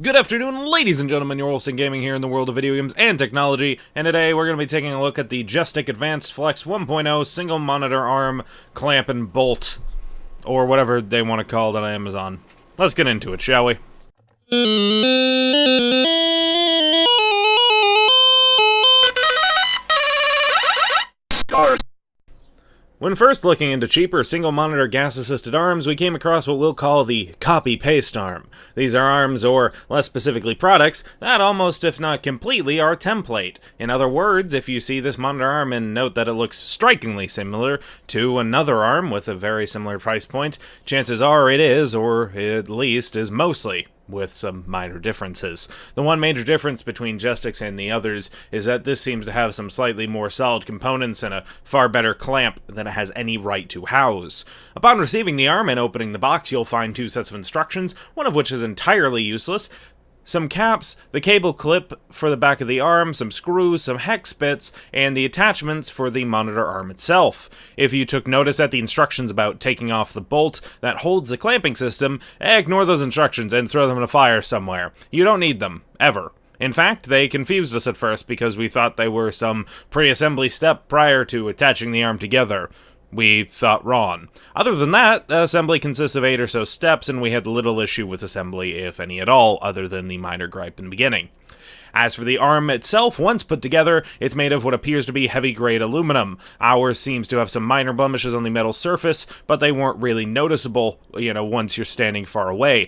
Good afternoon, ladies and gentlemen, Yourwolfsdengaming here in the world of video games and technology, and today we're going to be taking a look at the Jestik Advanced Flex 1.0 single monitor arm clamp and bolt, or whatever they want to call it on Amazon. Let's get into it, shall we? When first looking into cheaper single-monitor gas-assisted arms, we came across what we'll call the copy-paste arm. These are arms, or less specifically products, that almost if not completely are template. In other words, if you see this monitor arm and note that it looks strikingly similar to another arm with a very similar price point, chances are it is, or at least is mostly, with some minor differences. The one major difference between Jestik's and the others is that this seems to have some slightly more solid components and a far better clamp than it has any right to house. Upon receiving the arm and opening the box, you'll find two sets of instructions, one of which is entirely useless. Some caps, the cable clip for the back of the arm, some screws, some hex bits, and the attachments for the monitor arm itself. If you took notice at the instructions about taking off the bolt that holds the clamping system, ignore those instructions and throw them in a fire somewhere. You don't need them, ever. In fact, they confused us at first because we thought they were some pre-assembly step prior to attaching the arm together. We thought wrong. Other than that, assembly consists of 8 or so steps, and we had little issue with assembly, if any at all, other than the minor gripe in the beginning. As for the arm itself, once put together, it's made of what appears to be heavy-grade aluminum. Ours seems to have some minor blemishes on the metal surface, but they weren't really noticeable, once you're standing far away.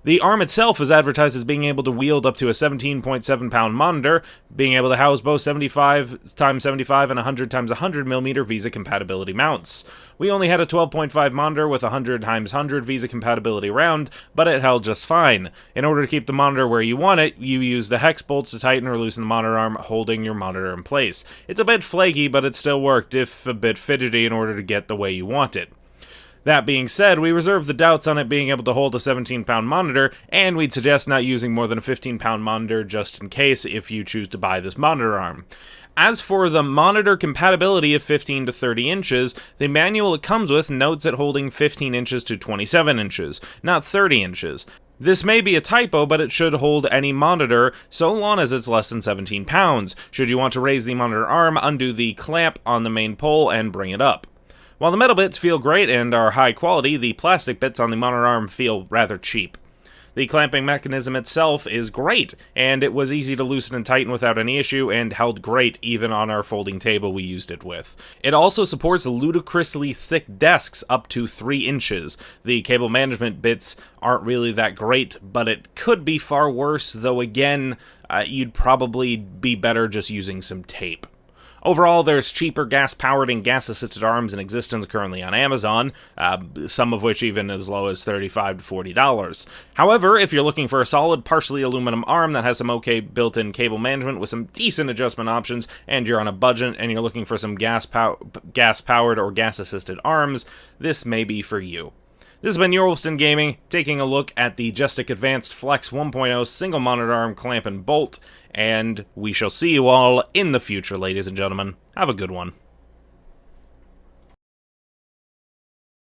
The arm itself is advertised as being able to wield up to a 17.7-pound monitor, being able to house both 75x75 and 100x100mm VESA compatibility mounts. We only had a 12.5 monitor with 100x100 VESA compatibility round, but it held just fine. In order to keep the monitor where you want it, you use the hex bolts to tighten or loosen the monitor arm, holding your monitor in place. It's a bit flaky, but it still worked, if a bit fidgety, in order to get the way you want it. That being said, we reserve the doubts on it being able to hold a 17-pound monitor, and we'd suggest not using more than a 15-pound monitor just in case if you choose to buy this monitor arm. As for the monitor compatibility of 15 to 30 inches, the manual it comes with notes it holding 15 inches to 27 inches, not 30 inches. This may be a typo, but it should hold any monitor so long as it's less than 17 pounds. Should you want to raise the monitor arm, undo the clamp on the main pole and bring it up. While the metal bits feel great and are high quality, the plastic bits on the monitor arm feel rather cheap. The clamping mechanism itself is great, and it was easy to loosen and tighten without any issue, and held great even on our folding table we used it with. It also supports ludicrously thick desks up to 3 inches. The cable management bits aren't really that great, but it could be far worse, though again, you'd probably be better just using some tape. Overall, there's cheaper gas-powered and gas-assisted arms in existence currently on Amazon, some of which even as low as $35 to $40. However, if you're looking for a solid, partially aluminum arm that has some okay built-in cable management with some decent adjustment options, and you're on a budget and you're looking for some gas-powered or gas-assisted arms, this may be for you. This has been Yourwolfsdengaming, taking a look at the Jestik Advanced Flex 1.0 single monitor arm clamp and bolt, and we shall see you all in the future, ladies and gentlemen. Have a good one.